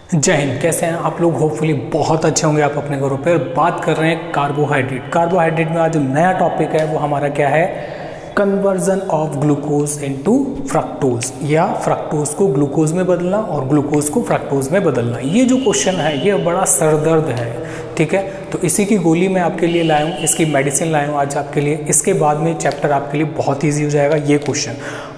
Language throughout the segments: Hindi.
जय हिंद। कैसे हैं आप लोग? होपफुली बहुत अच्छे होंगे आप अपने घरों पर। बात कर रहे हैं कार्बोहाइड्रेट में आज जो नया टॉपिक है वो हमारा क्या है? Conversion of glucose into fructose, या फ्रक्टोज को ग्लूकोज में बदलना और ग्लूकोज को फ्रक्टोज में बदलना। ये जो क्वेश्चन है ये बड़ा सरदर्द है, ठीक है। तो इसी की गोली मैं आपके लिए लाया हूँ, इसकी मेडिसिन लाया हूँ आज आपके लिए। इसके बाद में चैप्टर आपके लिए बहुत ईजी हो जाएगा। ये क्वेश्चन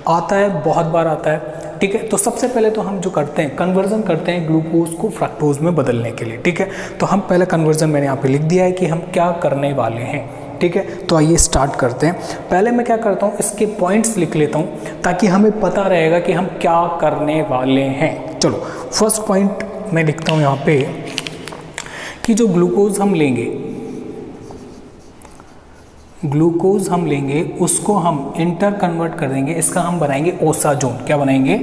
आता है, बहुत बार आता है, ठीक है। तो सबसे पहले तो हम जो करते हैं कन्वर्जन करते हैं ग्लूकोज को फ्रक्टोज में बदलने के लिए, ठीक है। तो हम पहले कन्वर्जन मैंने यहाँ पे लिख दिया है कि हम क्या करने वाले हैं, ठीक है। तो आइए स्टार्ट करते हैं। पहले मैं क्या करता हूँ, इसके पॉइंट्स लिख लेता हूँ ताकि हमें पता रहेगा कि हम क्या करने वाले हैं। चलो, फर्स्ट पॉइंट मैं लिखता हूँ यहाँ पे कि जो ग्लूकोज हम लेंगे उसको हम इंटर कन्वर्ट कर देंगे। इसका हम बनाएंगे ओसाजोन। क्या बनाएंगे?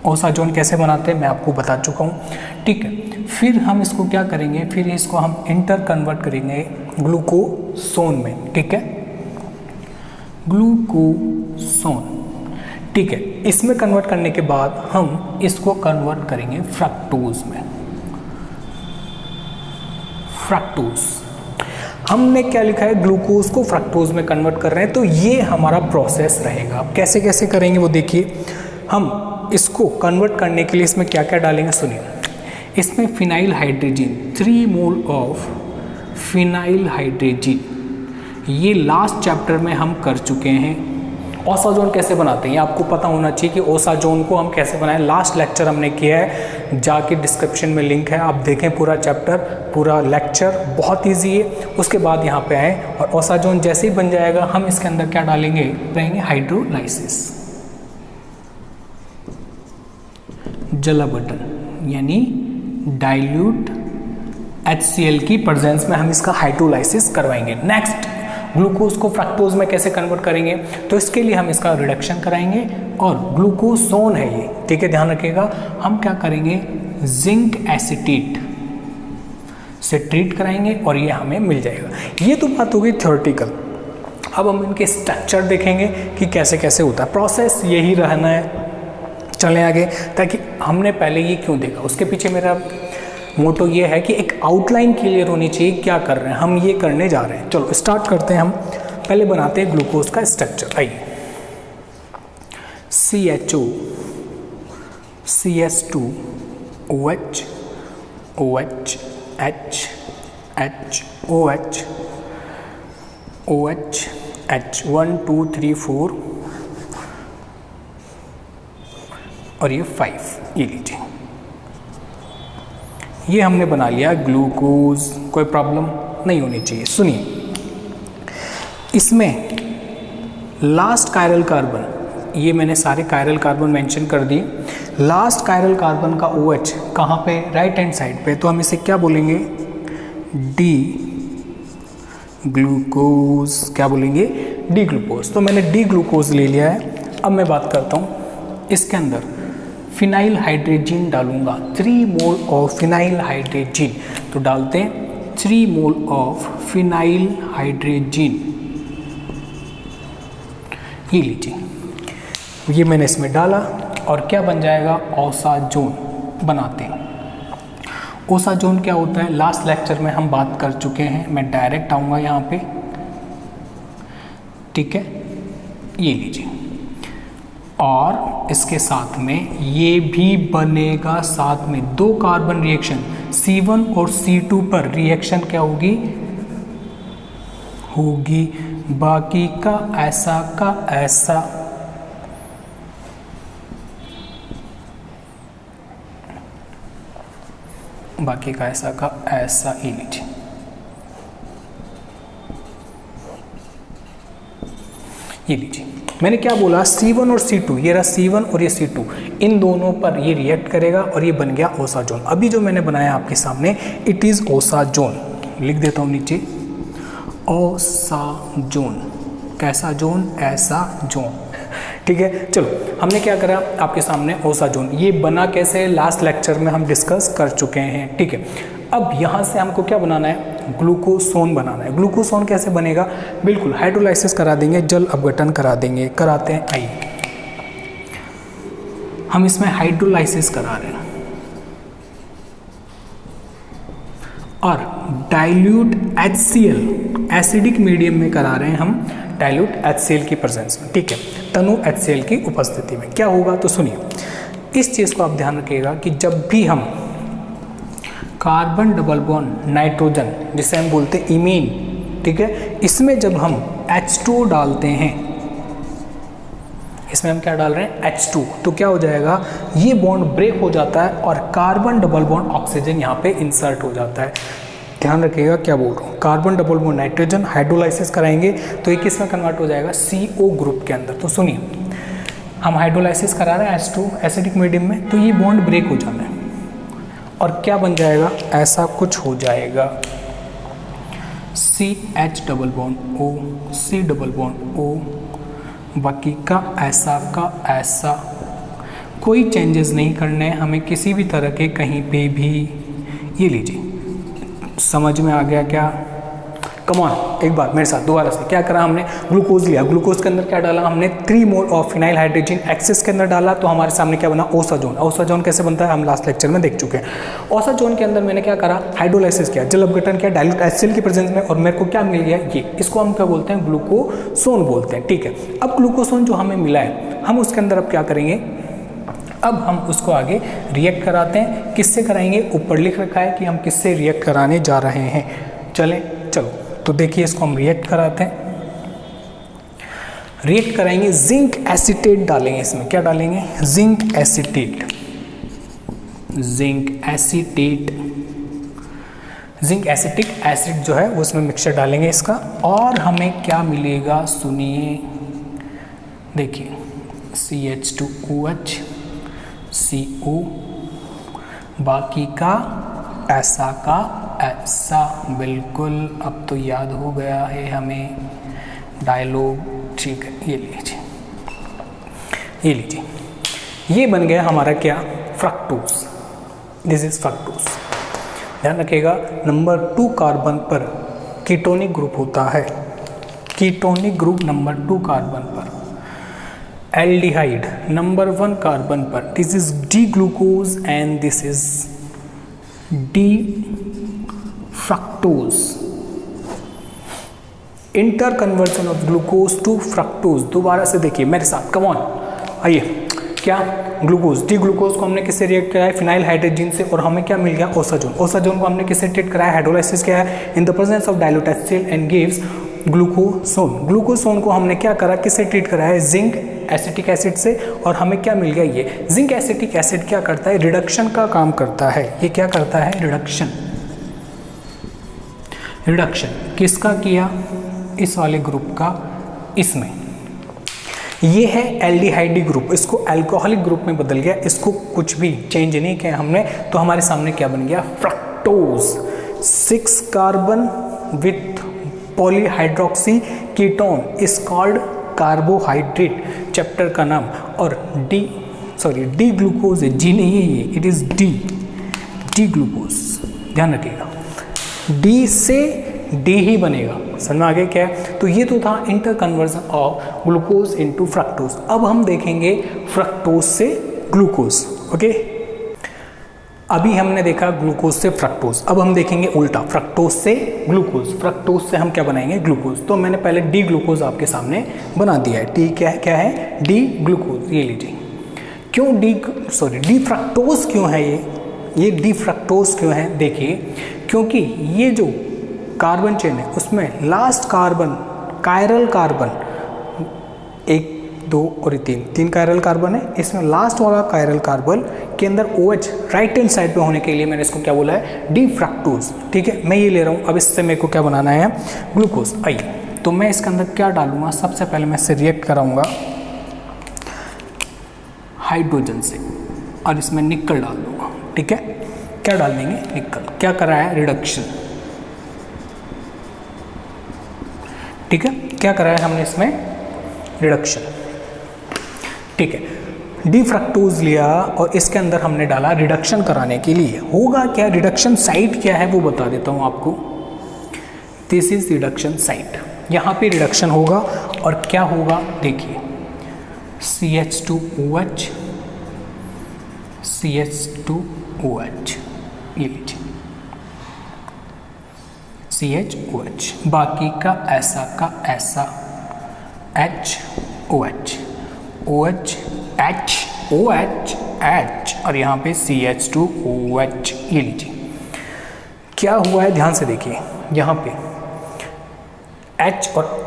ओसाजोन कैसे बनाते हैं मैं आपको बता चुका हूँ, ठीक है। फिर हम इसको क्या करेंगे, फिर इसको हम इंटर कन्वर्ट करेंगे ग्लूकोसोन में, ठीक है। ग्लूकोसोन, ठीक है। इसमें कन्वर्ट करने के बाद हम इसको कन्वर्ट करेंगे फ्रक्टोज में। फ्रक्टोज हमने क्या लिखा है, ग्लूकोज को फ्रक्टोज में कन्वर्ट कर रहे हैं। तो ये हमारा प्रोसेस रहेगा। अब कैसे कैसे करेंगे वो देखिए। हम इसको कन्वर्ट करने के लिए इसमें क्या क्या डालेंगे सुनिए। इसमें phenyl hydrogen 3 mole of phenyl hydrogen, ये लास्ट चैप्टर में हम कर चुके हैं। ओसाजोन कैसे बनाते हैं ये आपको पता होना चाहिए कि ओसाजोन को हम कैसे बनाएं। लास्ट लेक्चर हमने किया है, जाके डिस्क्रिप्शन में लिंक है, आप देखें पूरा चैप्टर, पूरा लेक्चर बहुत इजी है। उसके बाद यहाँ पे आए और ओसाजोन जैसे ही बन जाएगा हम इसके अंदर क्या डालेंगे, हाइड्रोलाइसिस, जलावटन, यानी डाइल्यूट HCl की प्रेजेंस में हम इसका हाइड्रोलाइसिस करवाएंगे। नेक्स्ट, ग्लूकोज को फ्रक्टोज में कैसे कन्वर्ट करेंगे, तो इसके लिए हम इसका रिडक्शन कराएंगे और ग्लूकोसोन है ये, ठीक है, ध्यान रखिएगा। हम क्या करेंगे, जिंक एसिटेट से ट्रीट कराएंगे और ये हमें मिल जाएगा। ये तो बात होगी थ्योरेटिकल। अब हम इनके स्ट्रक्चर देखेंगे कि कैसे कैसे होता है। प्रोसेस यही रहना है। चलें आगे, ताकि हमने पहले ये क्यों देखा, उसके पीछे मेरा मोटो ये है कि एक आउटलाइन क्लियर होनी चाहिए क्या कर रहे हैं हम, ये करने जा रहे हैं। चलो स्टार्ट करते हैं। हम पहले बनाते हैं ग्लूकोज का स्ट्रक्चर। आइए, CHO, CS2, OH, OH, H, H, OH, OH, H, 1 2 3 4 और ये 5, ये लीजिए, ये हमने बना लिया ग्लूकोज। कोई प्रॉब्लम नहीं होनी चाहिए। सुनिए, इसमें लास्ट कायरल कार्बन, ये मैंने सारे कायरल कार्बन मेंशन कर दिए। लास्ट कायरल कार्बन का OH कहाँ पे, राइट हैंड साइड पे, तो हम इसे क्या बोलेंगे, डी ग्लूकोज। क्या बोलेंगे, डी ग्लूकोज। तो मैंने डी ग्लूकोज ले लिया है। अब मैं बात करता हूँ, इसके अंदर फिनाइल हाइड्रोजन डालूंगा, 3 मोल ऑफ फिनाइल हाइड्रोजन। तो डालते हैं 3 मोल ऑफ फिनाइल हाइड्रोजन, ये लीजिए, ये मैंने इसमें डाला और क्या बन जाएगा, ओसाजोन बनाते हैं। ओसाजोन क्या होता है, लास्ट लेक्चर में हम बात कर चुके हैं। मैं डायरेक्ट आऊँगा यहाँ पे, ठीक है, ये लीजिए, और इसके साथ में ये भी बनेगा। साथ में 2 कार्बन रिएक्शन C1 और C2 पर रिएक्शन क्या होगी, बाकी का ऐसा का ऐसा। बाकी का ऐसा का ऐसा, ही लीजिए, ये लीजिए। मैंने क्या बोला, C1 और C2, ये रहा C1 और ये C2, इन दोनों पर ये रिएक्ट करेगा और ये बन गया ओसाजोन। अभी जो मैंने बनाया आपके सामने, इट इज़ ओसाजोन। लिख देता हूँ नीचे, ओसाजोन। कैसा जोन, ऐसा जोन, ठीक है। चलो, हमने क्या करा आपके सामने, ओसाजोन। ये बना कैसे, लास्ट लेक्चर में हम डिस्कस कर चुके हैं, ठीक है। अब यहाँ से हमको क्या बनाना है, ग्लूकोसोन बनाना है। ग्लूकोसोन कैसे बनेगा, बिल्कुल हाइड्रोलाइसिस करा देंगे, जल अपघटन करा देंगे। कराते हैं, आइए हम इसमें हाइड्रोलाइसिस करा रहे हैं और डाइल्यूट HCl एसिडिक मीडियम में करा रहे हैं हम डाइल्यूट HCl की प्रेजेंस में, ठीक है, तनु HCl की उपस्थिति में। क्या होगा तो सुनिए, इस चीज़ को आप ध्यान रखिएगा कि जब भी हम कार्बन डबल बॉन्ड नाइट्रोजन जिसे हम बोलते हैं इमीन, ठीक है, इसमें जब हम H2 डालते हैं, इसमें हम क्या डाल रहे हैं H2, तो क्या हो जाएगा, ये बॉन्ड ब्रेक हो जाता है और कार्बन डबल बॉन्ड ऑक्सीजन यहाँ पे इंसर्ट हो जाता है। ध्यान रखिएगा क्या बोल रहा हूँ, carbon double bond nitrogen hydrolysis कराएंगे तो ये किस में कन्वर्ट हो जाएगा, CO ग्रुप के अंदर। तो सुनिए, हम हाइड्रोलाइसिस करा रहे हैं H2 एसिडिक मीडियम में, तो ये बॉन्ड ब्रेक हो जाना है और क्या बन जाएगा, ऐसा कुछ हो जाएगा, CH double bond O, C double bond O, बाकी का ऐसा, कोई चेंजेस नहीं करने हैं हमें किसी भी तरह के कहीं पे भी। ये लीजिए, समझ में आ गया क्या? कम ऑन, एक बार मेरे साथ दोबारा से, क्या करा हमने, ग्लूकोज लिया, ग्लूकोज के अंदर क्या डाला हमने, 3 mole of phenyl hydrogen excess के अंदर डाला, तो हमारे सामने क्या बना, ओसाजोन। ओसाजोन कैसे बनता है हम लास्ट लेक्चर में देख चुके हैं। ओसाजोन के अंदर मैंने क्या करा, हाइड्रोलाइसिस किया, जल अपघटन किया डाइल्यूट HCl की प्रेजेंस में, और मेरे को क्या मिल गया, ये, इसको हम क्या बोलते हैं, ग्लूकोसोन बोलते हैं, ठीक है। अब ग्लूकोसोन जो हमें मिला है, हम उसके अंदर अब क्या करेंगे, अब हम उसको आगे रिएक्ट कराते हैं। किससे कराएंगे, ऊपर लिख रखा है कि हम किससे रिएक्ट कराने जा रहे हैं। चलो तो देखिए, इसको हम रिएक्ट कराते हैं। रिएक्ट कराएंगे, जिंक एसीटेट डालेंगे इसमें, क्या डालेंगे, zinc acetate, zinc acetic acid जो है वो उसमें मिक्सचर डालेंगे इसका, और हमें क्या मिलेगा, सुनिए, देखिए, CH2OH, CO, बाकी का ऐसा, बिल्कुल, अब तो याद हो गया है हमें डायलॉग, ठीक है। ये लीजिए, ये बन गया हमारा क्या, फ्रक्टोज, दिस इज फ्रक्टोज। ध्यान रखिएगा, नंबर 2 कार्बन पर कीटोनिक ग्रुप होता है, कीटोनिक ग्रुप नंबर 2 कार्बन पर, एल्डिहाइड नंबर 1 कार्बन पर, this is D glucose and this is D fructose. Interconversion of glucose to fructose, दोबारा से देखिए मेरे साथ, कम ऑन, आइए, क्या, ग्लूकोज, डी ग्लूकोज को हमने किससे रिएक्ट कराया, फिनाइल हाइड्रोजन से, और हमें क्या मिल गया, ओसाजोन। ओसाजोन को हमने किससे ट्रीट कराया, हाइड्रोलाइसिस किया है in the presence of dilute HCl and gives glucosone. Glucosone को हमने क्या करा, किससे ट्रीट कराया है, जिंक एसिटिक एसिड से, और हमें क्या मिल गया, ये जिंक एसिटिक एसिड क्या करता है, रिडक्शन का काम करता है। ये क्या करता है, रिडक्शन किसका किया, इस वाले ग्रुप का, इसमें ये है एल्डिहाइड ग्रुप, इसको अल्कोहलिक ग्रुप में बदल गया, इसको कुछ भी चेंज नहीं किया हमने, तो हमारे सामने क्या बन गया, fructose, 6 carbon with polyhydroxy ketone is called carbohydrate, chapter का नाम, और डी ग्लूकोज है, जी नहीं है ये, इट इज डी ग्लूकोज, ध्यान रखिएगा, डी से डी ही बनेगा, समझ में आ गया क्या है। तो ये तो था inter conversion of glucose into fructose. अब हम देखेंगे फ्रक्टोज से ग्लूकोज, ओके। अभी हमने देखा ग्लूकोज से फ्रक्टोज, अब हम देखेंगे उल्टा, फ्रक्टोज से ग्लूकोज। फ्रक्टोज से हम क्या बनाएंगे, ग्लूकोज। तो मैंने पहले डी ग्लूकोज आपके सामने बना दिया है, टी क्या है, डी ग्लूकोज, ये लीजिए। क्यों डी फ्रक्टोज क्यों है, ये डी फ्रक्टोज क्यों है, देखिए, क्योंकि ये जो कार्बन चेन है उसमें लास्ट कार्बन, कायरल कार्बन, 1 2 और 3 कायरल कार्बन है, इसमें लास्ट वाला कायरल कार्बन के अंदर OH राइट हैंड साइड पे होने के लिए मैंने इसको क्या बोला है, डी फ्रक्टोज, ठीक है। मैं ये ले रहा हूँ, अब इससे मेरे को क्या बनाना है, ग्लूकोज। आइए, तो मैं इसके अंदर क्या डालूंगा, सबसे पहले मैं इससे रिएक्ट कराऊंगा हाइड्रोजन से, और इसमें निकल डाल दूंगा, ठीक है। क्या डाल देंगे, निकल। क्या करा है, रिडक्शन, ठीक है। क्या करा है हमने इसमें, रिडक्शन, ठीक है। डी फ्रक्टोज लिया और इसके अंदर हमने डाला रिडक्शन कराने के लिए। होगा क्या, रिडक्शन साइट क्या है वो बता देता हूँ आपको। दिस इज रिडक्शन साइट, यहाँ पे रिडक्शन होगा और क्या होगा, देखिए, CH2OH CH2OH, ये लीजिए CHOH, बाकी का ऐसा HOH, OH H OH H और यहाँ पे CH2OH, ये लीजिए क्या हुआ है, ध्यान से देखिए यहाँ पे H और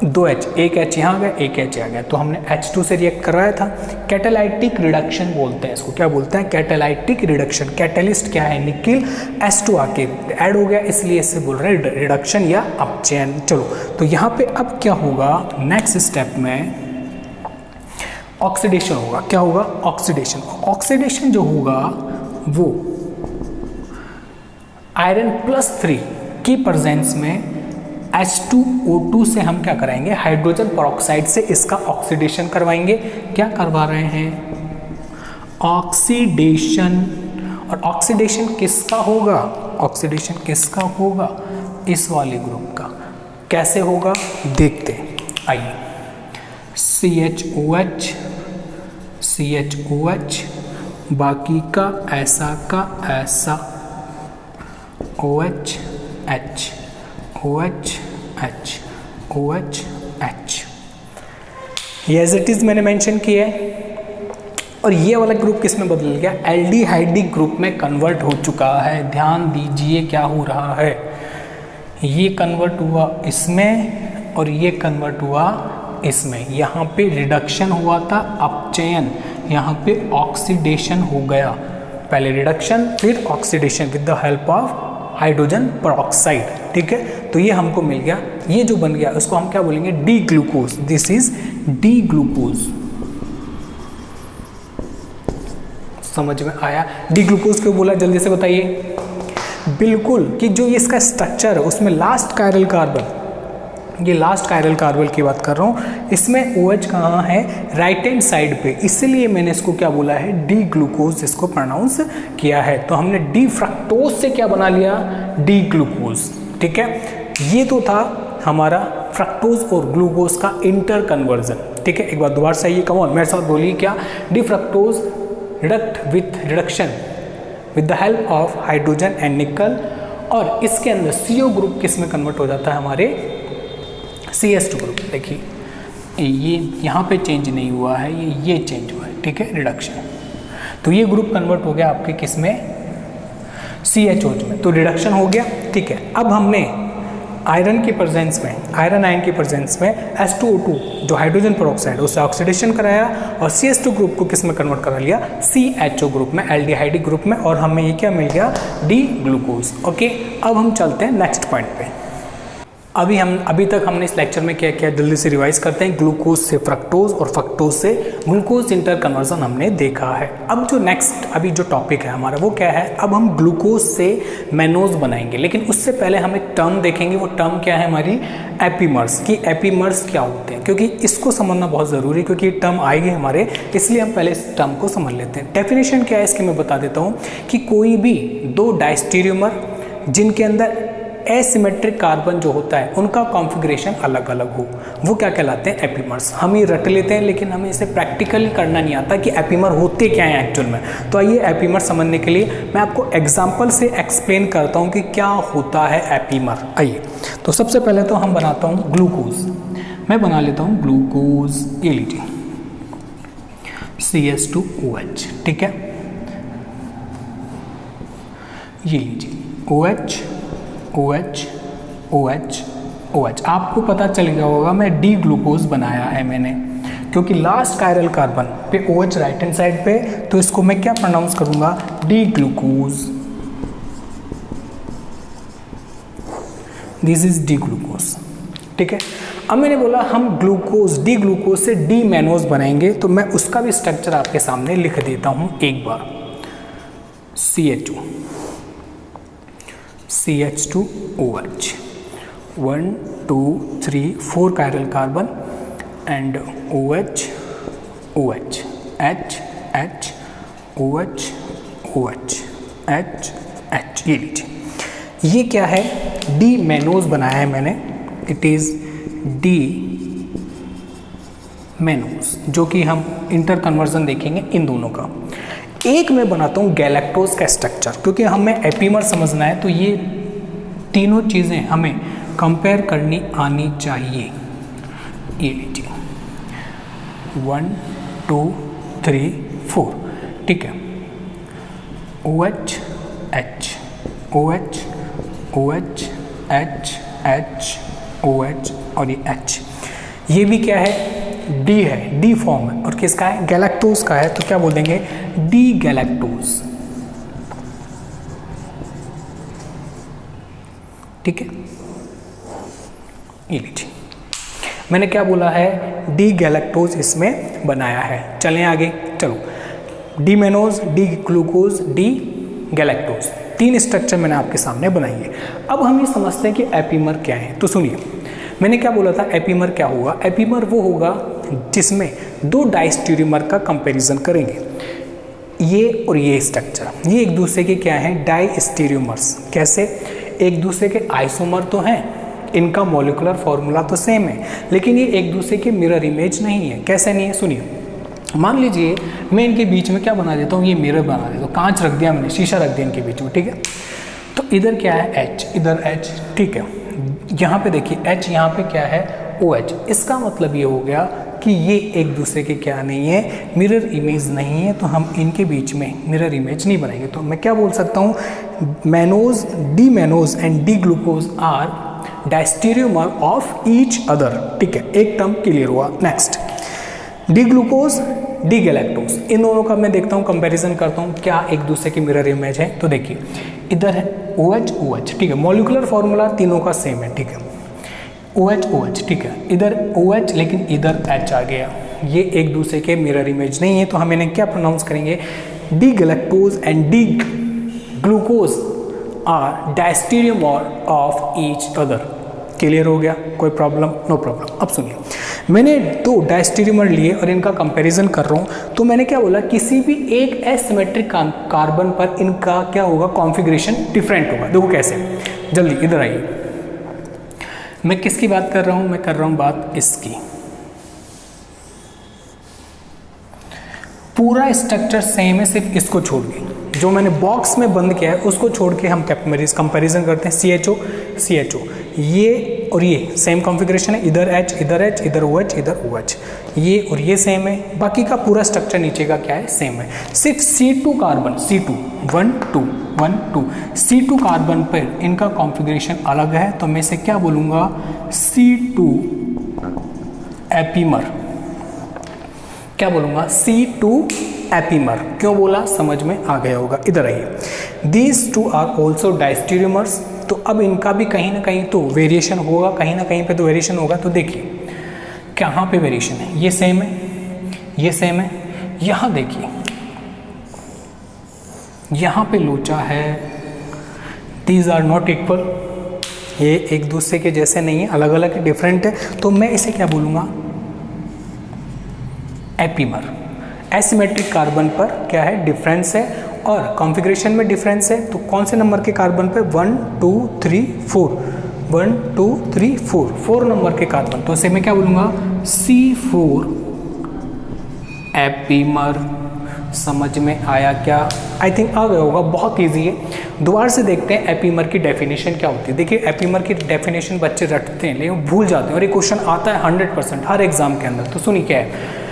2 H, एक H यहाँ आ गया, एक H आ गया, तो हमने H2 से रिएक्ट करवाया था। कैटालाइटिक रिडक्शन बोलते हैं इसको, क्या बोलते हैं, कैटालाइटिक रिडक्शन। कैटलिस्ट क्या है, निकिल, H2 आके ऐड हो गया, इसलिए इससे बोल रहे हैं रिडक्शन या अपचयन। चलो तो यहाँ पे अब क्या होगा, नेक्स्ट स्टेप में ऑक्सीडेशन होगा। क्या होगा, ऑक्सीडेशन। ऑक्सीडेशन जो होगा वो आयरन +3 की प्रेजेंस में H2O2 से हम क्या कराएंगे, हाइड्रोजन पेरोक्साइड से इसका ऑक्सीडेशन करवाएंगे। क्या करवा रहे हैं, ऑक्सीडेशन। और ऑक्सीडेशन किसका होगा, ऑक्सीडेशन किसका होगा, इस वाले ग्रुप का। कैसे होगा देखते हैं, आइए। CHOH CHOH, बाकी का ऐसा OH H OH H OH H, ये एज इट इज मैंने मेंशन किया है। और ये वाला ग्रुप किस में बदल गया, एल्डिहाइडिक ग्रुप में कन्वर्ट हो चुका है। ध्यान दीजिए क्या हो रहा है, ये कन्वर्ट हुआ इसमें और ये कन्वर्ट हुआ इसमें। यहाँ पे रिडक्शन हुआ था, अपचयन, यहाँ पे ऑक्सीडेशन हो गया। पहले रिडक्शन फिर oxidation with the help of hydrogen peroxide, ठीक है। तो ये हमको मिल गया, ये जो बन गया उसको हम क्या बोलेंगे, D glucose. This is D glucose. समझ में आया, डी ग्लूकोज क्यों बोला, जल्दी से बताइए। बिल्कुल, कि जो इसका स्ट्रक्चर है उसमें लास्ट कायरल कार्बन, ये लास्ट कायरल कार्बन की बात कर रहा हूँ, इसमें OH कहाँ है, राइट हैंड साइड पे, इसलिए मैंने इसको क्या बोला है, डी ग्लूकोज इसको प्रोनाउंस किया है। तो हमने डी फ्रक्टोज से क्या बना लिया, डी ग्लूकोज, ठीक है। ये तो था हमारा फ्रक्टोज और ग्लूकोज का इंटर कन्वर्जन, ठीक है। एक बार दोबारा से ये कमॉन मेरे साथ बोलिए, क्या, D fructose redact with reduction with the help of hydrogen and निकल, और इसके अंदर CO ग्रुप किस में कन्वर्ट हो जाता है, हमारे CH2 ग्रुप। देखिए ये यहाँ पे चेंज नहीं हुआ है, ये चेंज हुआ है, ठीक है, रिडक्शन। तो ये ग्रुप कन्वर्ट हो गया आपके किस में, CHOH में, तो रिडक्शन हो गया, ठीक है। अब हमने आयरन की प्रेजेंस में, आयरन आयन की प्रेजेंस में H2O2 जो हाइड्रोजन पेरोक्साइड, उससे ऑक्सीडेशन कराया और CH2 ग्रुप को किस में कन्वर्ट करा लिया, CHO ग्रुप में, एल्डिहाइडिक ग्रुप में, और हमें ये क्या मिल गया, डी ग्लूकोज। ओके, अब हम चलते हैं नेक्स्ट पॉइंट पे। अभी तक हमने इस लेक्चर में क्या किया, जल्दी से रिवाइज करते हैं। ग्लूकोज से फ्रक्टोज और फ्रक्टोज से ग्लूकोज इंटर कन्वर्जन हमने देखा है। अब जो नेक्स्ट अभी जो टॉपिक है हमारा वो क्या है, अब हम ग्लूकोज से मेनोज बनाएंगे, लेकिन उससे पहले हम एक टर्म देखेंगे। वो टर्म क्या है हमारी, एपीमर्स। की एपीमर्स क्या होते हैं, क्योंकि इसको समझना बहुत ज़रूरी है, क्योंकि ये टर्म आएगी हमारे, इसलिए हम पहले इस टर्म को समझ लेते हैं। डेफिनेशन क्या है इसकी मैं बता देता हूँ, कि कोई भी दो डायस्टीरियोमर जिनके अंदर एसिमेट्रिक कार्बन जो होता है उनका कॉन्फ़िगरेशन अलग अलग हो, वो क्या कहलाते हैं, एपीमर्स। हम ये रट लेते हैं, लेकिन हमें इसे प्रैक्टिकली करना नहीं आता कि एपीमर होते क्या हैं एक्चुअल में। तो आइए एपीमर समझने के लिए मैं आपको एग्जांपल से एक्सप्लेन करता हूँ कि क्या होता है एपीमर। आइए, तो सबसे पहले तो हम बनाता हूँ ग्लूकोज। मैं बना लेता हूँ ग्लूकोज, ये लीजिए CH2OH, ठीक है। ये लीजिए OH OH OH OH। आपको पता चल गया होगा मैं डी ग्लूकोज बनाया है मैंने, क्योंकि लास्ट कायरल कार्बन पे OH राइट हैंड साइड पे, तो इसको मैं क्या प्रोनाउंस करूंगा, D glucose. This is D glucose, ठीक है। अब मैंने बोला हम ग्लूकोज, डी ग्लूकोज से डी मेनोज बनाएंगे, तो मैं उसका भी स्ट्रक्चर आपके सामने लिख देता हूं एक बार। CH2OH 1 2 3 4 chiral carbon and OH OH H H OH OH H H। ये लीजिए, ये क्या है, डी मेनोज बनाया है मैंने। इट इज़ डी मेनोज, जो कि हम इंटर कन्वर्जन देखेंगे इन दोनों का। एक मैं बनाता हूँ गैलेक्टोज का स्ट्रक्चर, क्योंकि हमें एपीमर समझना है तो ये तीनों चीज़ें हमें कंपेयर करनी आनी चाहिए। ये लीजिए 1 2 3 4, ठीक है। OH H OH OH H H OH और ये H, ये भी क्या है, D है, D फॉर्म है और किसका है, गैलेक्टोज का है, तो क्या बोल देंगे, D गैलेक्टोज, ठीक है। ये लीजिए मैंने क्या बोला है, D गैलेक्टोज इसमें बनाया है। चलें आगे, चलो D mannose, D glucose, D galactose, 3 structure मैंने आपके सामने बनाई है। अब हम ये समझते हैं कि एपीमर क्या है। तो सुनिए, मैंने क्या बोला था, एपीमर क्या होगा, एपीमर वो होगा जिसमें 2 डाइस्टीरियोमर का कंपैरिजन करेंगे। ये और ये स्ट्रक्चर, ये एक दूसरे के क्या हैं, डाइस्टीरियोमर्स। कैसे, एक दूसरे के आइसोमर तो हैं, इनका मॉलिक्यूलर फॉर्मूला तो सेम है, लेकिन ये एक दूसरे के मिरर इमेज नहीं है। कैसे नहीं है, सुनिए, मान लीजिए मैं इनके बीच में क्या बना देता हूँ, ये मिरर बना देता हूँ, कांच रख दिया मैंने, शीशा रख दिया इनके बीच में, ठीक है। तो इधर क्या है H, इधर H, ठीक है। यहाँ पे देखिए H, यहाँ पे क्या है OH। इसका मतलब ये हो गया कि ये एक दूसरे के क्या नहीं है, मिरर इमेज नहीं है, तो हम इनके बीच में मिरर इमेज नहीं बनाएंगे। तो मैं क्या बोल सकता हूँ, mannose, D mannose and D glucose are diastereomer of each other, ठीक है। एक टर्म क्लियर हुआ। Next, D glucose, D galactose, इन दोनों का मैं देखता हूँ, कंपैरिजन करता हूँ क्या एक दूसरे की मिरर इमेज है। तो देखिए इधर है OH OH, ठीक है, मॉलिक्यूलर फॉर्मूला तीनों का सेम है, ठीक है, OH OH, ठीक है। इधर OH लेकिन इधर H आ गया, ये एक दूसरे के मिरर इमेज नहीं है, तो हम इन्हें क्या प्रोनाउंस करेंगे, D galactose and D glucose are diastereomer of each other. Clear हो गया, कोई प्रॉब्लम, नो प्रॉब्लम। अब सुनिए, मैंने 2 डाइस्टीरियोमर लिए और इनका कंपैरिजन कर रहा हूँ, तो मैंने क्या बोला, किसी भी एक एसिमेट्रिक कार्बन पर इनका क्या होगा, कॉन्फ़िगरेशन डिफरेंट होगा। देखो कैसे, जल्दी इधर आइए, मैं किसकी बात कर रहा हूँ, मैं कर रहा हूँ बात इसकी। पूरा स्ट्रक्चर सेम है, सिर्फ इसको छोड़ के, जो मैंने बॉक्स में बंद किया है उसको छोड़ के हम कंपैरिजन करते हैं। CHO CHO, ये और ये सेम कॉन्फ़िगरेशन है, इधर H इधर H इधर OH इधर OH, ये और ये सेम है, बाकी का पूरा स्ट्रक्चर नीचे का क्या है, सेम है। सिर्फ C2 carbon, C2 1 2 1 2, C2 carbon पर इनका कॉन्फ़िगरेशन अलग है, तो मैं इसे क्या बोलूँगा, C2 एपीमर। क्या बोलूँगा, C2 एपीमर। क्यों बोला, समझ में आ गया होगा। इधर आइए, दीज 2 आर ऑल्सो डाइस्टीरियोमर्स, तो अब इनका भी कहीं ना कहीं तो वेरिएशन होगा, कहीं ना कहीं पे तो वेरिएशन होगा। तो देखिए कहाँ पे वेरिएशन है, ये सेम है, ये सेम है, यहाँ देखिए यहाँ पे लोचा है, दीज आर नॉट इक्वल, ये एक दूसरे के जैसे नहीं है, अलग अलग है, डिफरेंट है, तो मैं इसे क्या बोलूँगा, एपीमर। एसिमेट्रिक कार्बन पर क्या है, डिफरेंस है, और कॉन्फ़िगरेशन में डिफरेंस है, तो कौन से नंबर के कार्बन पे, 1 2 3 4, 1 2 3 4, 4 नंबर के कार्बन, तो इसे मैं क्या बोलूँगा, C4 एपीमर। समझ में आया क्या, आई थिंक आ गया होगा, बहुत ईजी है। दोबारा से देखते हैं एपीमर की डेफिनेशन क्या होती है। देखिए एपीमर की डेफिनेशन बच्चे रटते हैं लेकिन भूल जाते हैं, और ये क्वेश्चन आता है 100% हर एग्जाम के अंदर। तो सुनिए क्या है,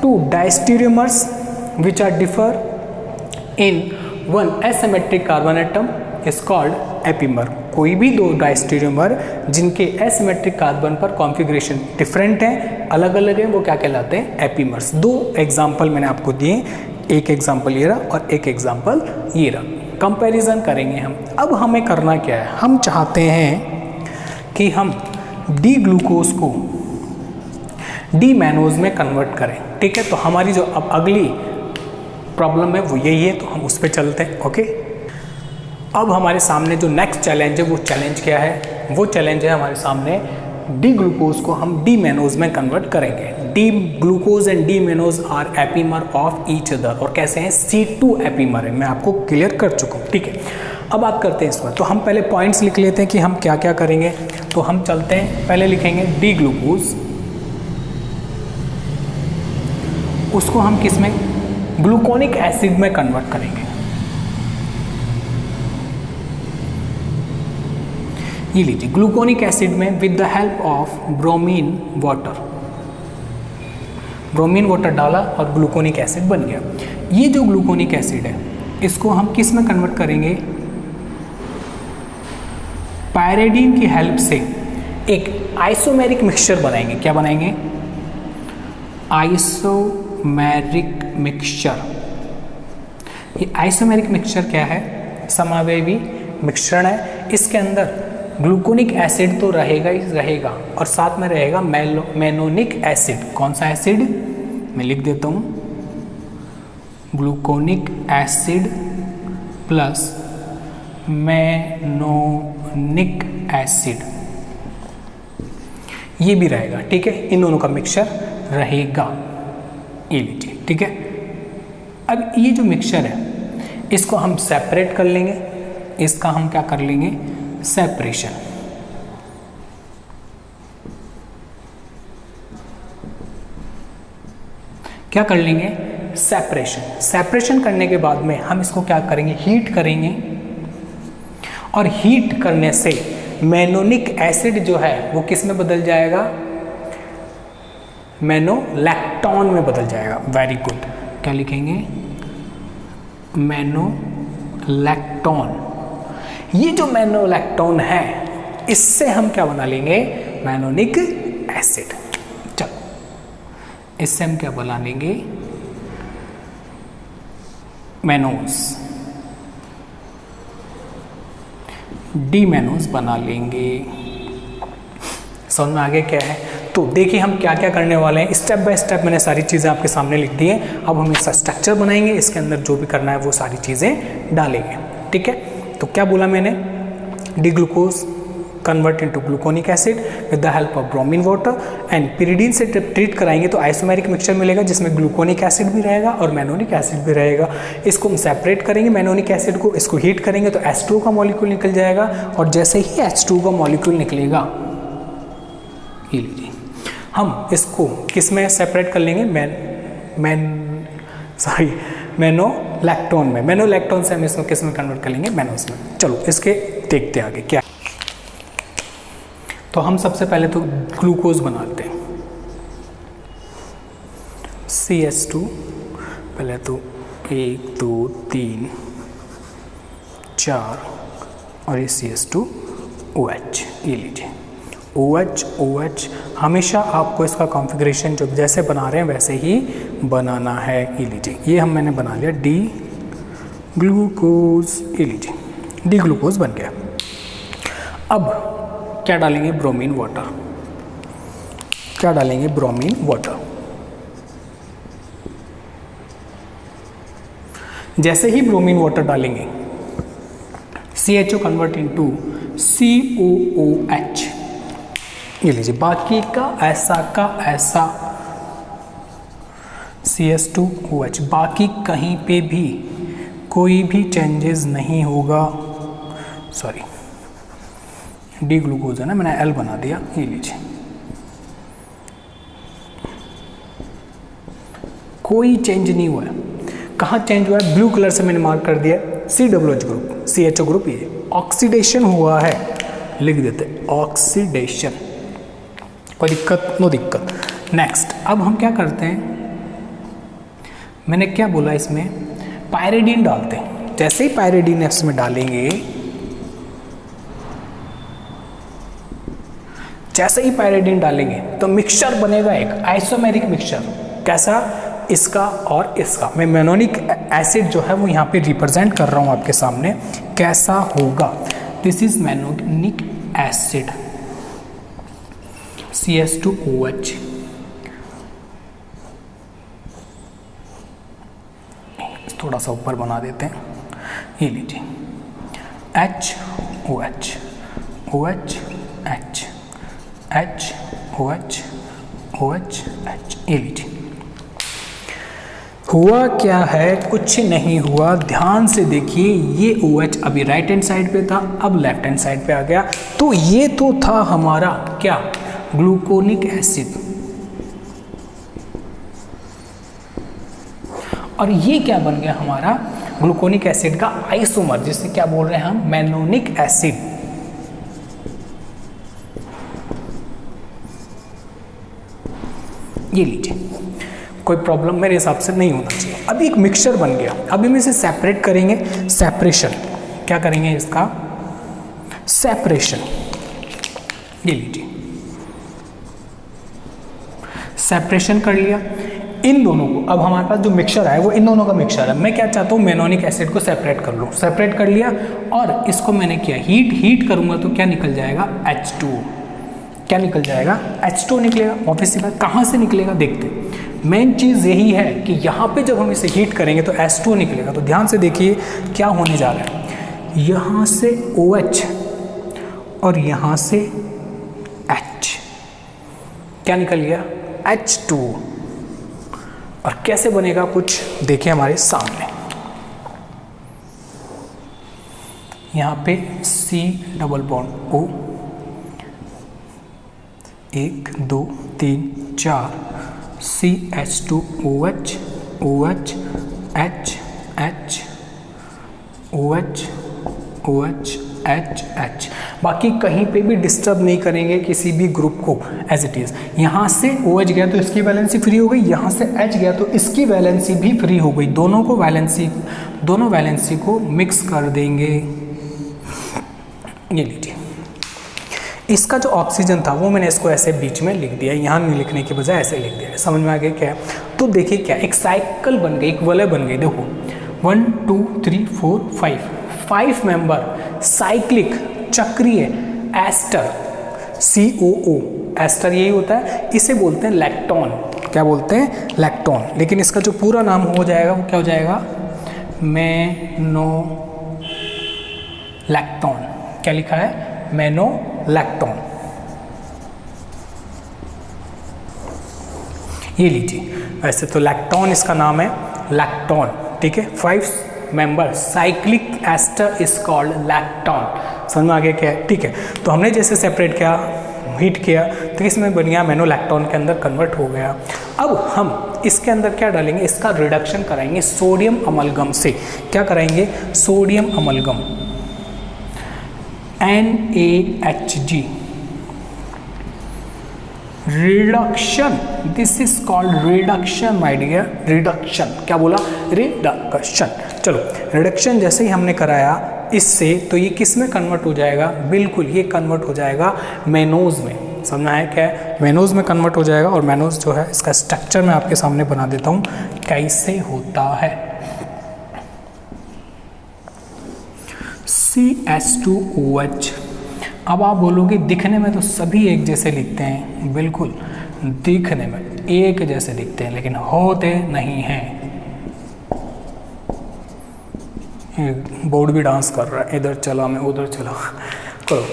two diastereomers which are differ in one asymmetric carbon atom is called epimer। कोई भी 2 डाइस्टीरियोमर जिनके एसिमेट्रिक कार्बन पर कॉन्फ़िगरेशन डिफरेंट है, अलग अलग है, वो क्या कहलाते हैं, एपीमर्स। 2 एग्जाम्पल मैंने आपको दिए, एक एग्जाम्पल ये रहा और एक एग्जाम्पल ये रहा। कंपैरिजन करेंगे हम। अब हमें करना क्या है, हम चाहते हैं कि हम डी ग्लूकोज को डी मैनोज में कन्वर्ट करें, ठीक है। तो हमारी जो अब अगली प्रॉब्लम है वो यही है, तो हम उस पर चलते हैं। ओके, अब हमारे सामने जो नेक्स्ट चैलेंज है, वो चैलेंज क्या है, वो चैलेंज है हमारे सामने, डी ग्लूकोज को हम डी मैनोज में कन्वर्ट करेंगे। D glucose and D mannose are epimer of each other, और कैसे हैं, C2 एपीमर है, मैं आपको क्लियर कर चुका हूँ, ठीक है। अब बात करते हैं इस पर, तो हम पहले पॉइंट्स लिख लेते हैं कि हम क्या क्या करेंगे। तो हम चलते हैं, पहले लिखेंगे डी ग्लूकोज, उसको हम किस में ग्लूकोनिक एसिड में कन्वर्ट करेंगे। ये लीजिए, ग्लूकोनिक एसिड में with the help of bromine water, bromine water डाला और ग्लूकोनिक एसिड बन गया। ये जो ग्लूकोनिक एसिड है इसको हम किस में कन्वर्ट करेंगे, पायरेडीन की हेल्प से एक आइसोमेरिक मिक्सचर बनाएंगे। क्या बनाएंगे, आइसोमेरिक मिक्सचर। ये आइसोमेरिक मिक्सचर क्या है, समावयवी मिश्रण है। इसके अंदर ग्लूकोनिक एसिड तो रहेगा ही रहेगा और साथ में रहेगा मैनोनिक एसिड। कौन सा एसिड, मैं लिख देता हूं, ग्लूकोनिक एसिड प्लस मैनोनिक एसिड, ये भी रहेगा। ठीक है, इन दोनों का मिक्सचर रहेगा। ये लीजिए, ठीक है। अब ये जो मिक्सचर है इसको हम सेपरेट कर लेंगे। इसका हम क्या कर लेंगे, सेपरेशन। क्या कर लेंगे, सेपरेशन। सेपरेशन करने के बाद में हम इसको क्या करेंगे, हीट करेंगे और हीट करने से मैनोनिक एसिड जो है वो किस में बदल जाएगा, मैनोलैक्टोन में बदल जाएगा। वेरी गुड, क्या लिखेंगे, मैनोलैक्टोन। ये जो मैनोलैक्टोन है इससे हम क्या बना लेंगे, मैनोनिक एसिड। चलो, इससे हम क्या बना लेंगे, मैनोज, डी मैनोज बना लेंगे। समझ में आगे क्या है। तो देखिए हम क्या क्या करने वाले हैं, स्टेप बाय स्टेप मैंने सारी चीज़ें आपके सामने लिख दी हैं। अब हम इसका स्ट्रक्चर बनाएंगे, इसके अंदर जो भी करना है वो सारी चीज़ें डालेंगे। ठीक है, तो क्या बोला मैंने, D glucose convert into gluconic acid with the help of bromine water and pyridine से ट्रीट कराएंगे तो आइसोमेरिक मिक्सचर मिलेगा जिसमें ग्लूकोनिक एसिड भी रहेगा और मैनोनिक एसिड भी रहेगा। इसको हम सेपरेट करेंगे मैनोनिक एसिड को, इसको हीट करेंगे तो H2O का मॉलिक्यूल निकल जाएगा और जैसे ही H2O का मॉलिक्यूल निकलेगा, ये लीजिए, हम इसको किस में सेपरेट कर लेंगे, मैनोलैक्टोन में। मैनोलैक्टोन से हम इसको किस में कन्वर्ट कर लेंगे, मैनोस में। चलो इसके देखते आगे क्या। तो हम सबसे पहले तो ग्लूकोज बनाते हैं, CH2, पहले तो 1 2 3 4 और ये CH2OH, ये लीजिए OH। हमेशा आपको इसका कॉन्फ़िगरेशन जो जैसे बना रहे हैं वैसे ही बनाना है। ये लीजिए, ये मैंने बना लिया डी ग्लूकोज, ये लीजिए डी ग्लूकोज बन गया। अब क्या डालेंगे, ब्रोमीन वाटर। क्या डालेंगे, ब्रोमीन वाटर। जैसे ही ब्रोमीन वाटर डालेंगे CHO कन्वर्ट इनटू COOH, ये लीजिए, बाकी का ऐसा CH2OH, बाकी कहीं पे भी कोई भी चेंजेस नहीं होगा। सॉरी, डी ग्लूकोज है ना, मैंने L बना दिया। ये लीजिए, कोई चेंज नहीं हुआ है। कहाँ चेंज हुआ है, ब्लू कलर से मैंने मार्क कर दिया, COOH ग्रुप, CHO ग्रुप, ये ऑक्सीडेशन हुआ है, लिख देते ऑक्सीडेशन। कोई दिक्कत, नो दिक्कत। नेक्स्ट, अब हम क्या करते हैं, मैंने क्या बोला, इसमें पायरेडीन डालते हैं। जैसे ही पायरेडीन इसमें डालेंगे, जैसे ही पायरेडीन डालेंगे तो मिक्सचर बनेगा एक आइसोमेरिक मिक्सचर। कैसा, इसका और इसका। मैं मैनोनिक एसिड जो है वो यहाँ पे रिप्रेजेंट कर रहा हूँ आपके सामने, कैसा होगा। दिस इज मैनोनिक एसिड CH2OH, थोड़ा सा ऊपर बना देते हैं। ये लीजिए HOH, OH H, HOH OH H, ये लीजिए। हुआ क्या है, कुछ नहीं हुआ। ध्यान से देखिए, ये OH अभी राइट हैंड साइड पे था, अब लेफ्ट हैंड साइड पे आ गया। तो ये तो था हमारा क्या, ग्लूकोनिक एसिड, और ये क्या बन गया हमारा ग्लूकोनिक एसिड का आइसोमर, जिसे क्या बोल रहे हैं हम, मैनोनिक एसिड। ये लीजिए, कोई प्रॉब्लम मेरे हिसाब से नहीं होना चाहिए। अभी एक मिक्सचर बन गया, अभी हम इसे सेपरेट करेंगे। सेपरेशन, क्या करेंगे इसका, सेपरेशन। ये लीजिए, सेपरेशन कर लिया इन दोनों को। अब हमारे पास जो मिक्सचर है वो इन दोनों का मिक्सचर है। मैं क्या चाहता हूँ, मैनोनिक एसिड को सेपरेट कर लूँ। सेपरेट कर लिया और इसको मैंने किया हीट करूँगा तो क्या निकल जाएगा, H2। क्या निकल जाएगा, H2 निकलेगा। ऑब्वियसली बात, कहाँ से निकलेगा देखते हैं। मेन चीज़ यही है कि यहाँ पे जब हम इसे हीट करेंगे तो H2 निकलेगा। तो ध्यान से देखिए क्या होने जा रहा है, यहाँ से OH और यहाँ से H, क्या निकल गया, H2। और कैसे बनेगा कुछ देखिए हमारे सामने, यहाँ पे C double bond O, 1 2 3 4, CH2OH, OH, H, H, OH, OH, H, H। बाकी कहीं पे भी डिस्टर्ब नहीं करेंगे किसी भी ग्रुप को, एज इट इज़। यहाँ से OH गया तो इसकी वैलेंसी फ्री हो गई, यहाँ से H गया तो इसकी वैलेंसी भी फ्री हो गई। दोनों वैलेंसी को मिक्स कर देंगे। ये लीजिए, इसका जो ऑक्सीजन था वो मैंने इसको ऐसे बीच में लिख दिया, यहाँ नहीं लिखने के बजाय ऐसे लिख दिया। समझ में आ गया क्या है? तो देखिए क्या, एक साइकिल बन गई, एक वलय बन गई। देखो 1 2 3 4 5 मेंबर साइक्लिक चक्रीय एस्टर COO। एस्टर यही होता है, इसे बोलते हैं लैक्टोन। क्या बोलते हैं, लैक्टोन। लेकिन इसका जो पूरा नाम हो जाएगा वो क्या हो जाएगा, मेनोलैक्टोन। क्या लिखा है, मेनोलैक्टोन। ये लीजिए, वैसे तो लैक्टोन इसका नाम है, लैक्टोन, ठीक है। 5 member cyclic ester is called lactone. समझ में आ गया क्या है, ठीक है। तो हमने जैसे सेपरेट किया, हीट किया, तो इसमें बन गया मेनोलैक्टोन के अंदर कन्वर्ट हो गया। अब हम इसके अंदर क्या डालेंगे, इसका रिडक्शन कराएंगे सोडियम अमलगम से। क्या कराएंगे, sodium amalgam, NaHG reduction. This is called reduction my dear, reduction. क्या बोला, रिडक्शन। चलो, रिडक्शन जैसे ही हमने कराया इससे, तो ये किस में कन्वर्ट हो जाएगा, बिल्कुल ये कन्वर्ट हो जाएगा मेनोज में। समझना है क्या है, मेनोज में कन्वर्ट हो जाएगा। और मेनोज जो है, इसका स्ट्रक्चर मैं आपके सामने बना देता हूँ कैसे होता है। CH2OH। अब आप बोलोगे दिखने में तो सभी एक जैसे दिखते हैं, बिल्कुल दिखने में एक जैसे दिखते हैं, लेकिन होते नहीं हैं। बोर्ड भी डांस कर रहा है, इधर चला मैं उधर चला,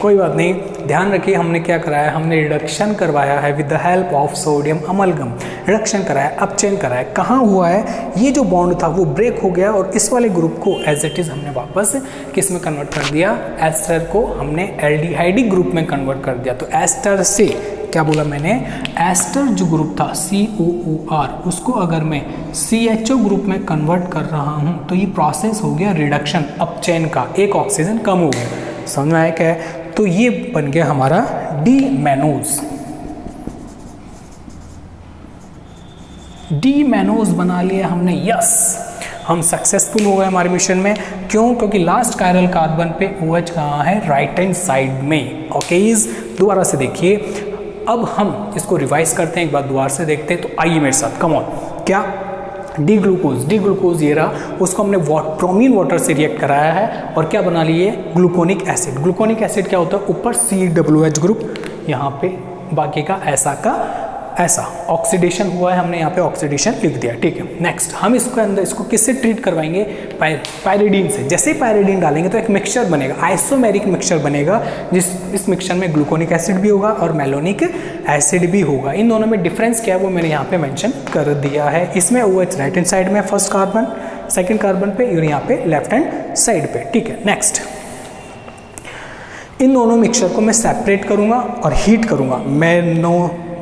कोई बात नहीं। ध्यान रखिए, हमने क्या कराया, हमने रिडक्शन करवाया है with the help of sodium amalgam. Reduction कराया, अपचेन कराया। कहाँ हुआ है, ये जो बॉन्ड था वो ब्रेक हो गया और इस वाले ग्रुप को एज इट इज़ हमने वापस किस में कन्वर्ट कर दिया, एस्टर को हमने एल्डिहाइडिक ग्रुप में कन्वर्ट कर दिया। तो एस्टर से क्या बोला मैंने, एस्टर जो ग्रुप था COOR, उसको अगर मैं CHO ग्रुप में कन्वर्ट कर रहा हूँ तो ये प्रोसेस हो गया रिडक्शन, अपचेन का, एक ऑक्सीजन कम हो गया। समझ में आया क्या है? तो ये बन गया हमारा डीमैनोज। डीमैनोज बना लिया हमने, यस, हम सक्सेसफुल हो गए हमारे मिशन में। क्यों? क्योंकि लास्ट कायरल कार्बन पे OH कहाँ है, राइट हैंड साइड में। ओके, दोबारा से देखिए, अब हम इसको रिवाइज करते हैं, एक बार दोबारा से देखते हैं। तो आइए मेरे साथ, कम ऑन। क्या, डी ग्लूकोज ये रहा, उसको हमने ब्रोमीन वाटर से रिएक्ट कराया है और क्या बना लिए, ग्लूकोनिक एसिड। ग्लूकोनिक एसिड क्या होता है, ऊपर COOH ग्रुप, यहाँ पे बाकी का ऐसा का ऐसा ऑक्सीडेशन हुआ है, हमने यहाँ पे ऑक्सीडेशन लिख दिया, ठीक है। नेक्स्ट हम इसके अंदर इसको किससे ट्रीट करवाएंगे, पायरिडीन से। जैसे ही पायरिडीन डालेंगे तो एक मिक्सचर बनेगा, आइसोमेरिक मिक्सचर बनेगा, इस मिक्सचर में ग्लूकोनिक एसिड भी होगा और मेलोनिक एसिड भी होगा। इन दोनों में डिफरेंस क्या है वो मैंने यहाँ पे मेंशन कर दिया है। इसमें OH राइट हैंड साइड में, फर्स्ट कार्बन, सेकेंड कार्बन पे, और यहाँ पे लेफ्ट हैंड साइड पे, ठीक है। नेक्स्ट, इन दोनों मिक्सचर को मैं सेपरेट करूँगा और हीट करूँगा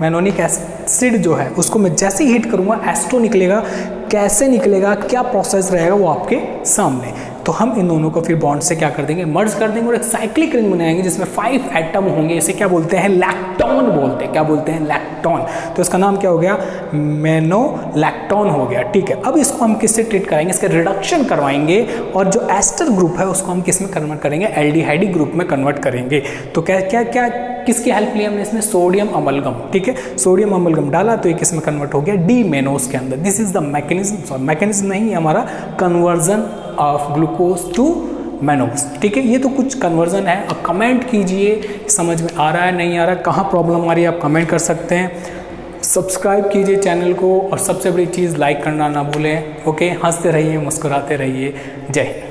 मेनोनिक एसिड जो है उसको मैं जैसे ही हिट करूँगा एस्टो निकलेगा। कैसे निकलेगा, क्या प्रोसेस रहेगा वो आपके सामने। तो हम इन दोनों को फिर बॉन्ड से क्या कर देंगे, मर्ज कर देंगे और एक साइक्लिक रिंग बनाएंगे जिसमें 5 एटम होंगे। इसे क्या बोलते हैं, लैक्टोन बोलते हैं। क्या बोलते हैं, लैक्टोन। तो इसका नाम क्या हो गया, मेनोलैक्टोन हो गया। ठीक है, अब इसको हम किससे ट्रीट कराएंगे, इसका रिडक्शन करवाएंगे और जो एस्टर ग्रुप है उसको हम किस में कन्वर्ट करेंगे, एल्डिहाइड ग्रुप में कन्वर्ट करेंगे। तो क्या क्या क्या किसकी हेल्प ली हमने इसमें, सोडियम अमलगम। ठीक है, सोडियम अमलगम डाला तो ये किस में कन्वर्ट हो गया, डी मेनोस के अंदर। This is the mechanism, mechanism नहीं, हमारा कन्वर्जन ऑफ ग्लूकोज टू मेनोस। ठीक है, ये तो कुछ कन्वर्जन है। अब कमेंट कीजिए समझ में आ रहा है नहीं आ रहा है, कहाँ प्रॉब्लम आ रही है आप कमेंट कर सकते हैं। सब्सक्राइब कीजिए चैनल को और सबसे बड़ी चीज़ लाइक करना ना भूलें। ओके, हंसते रहिए, मुस्कुराते रहिए। जय हिंद।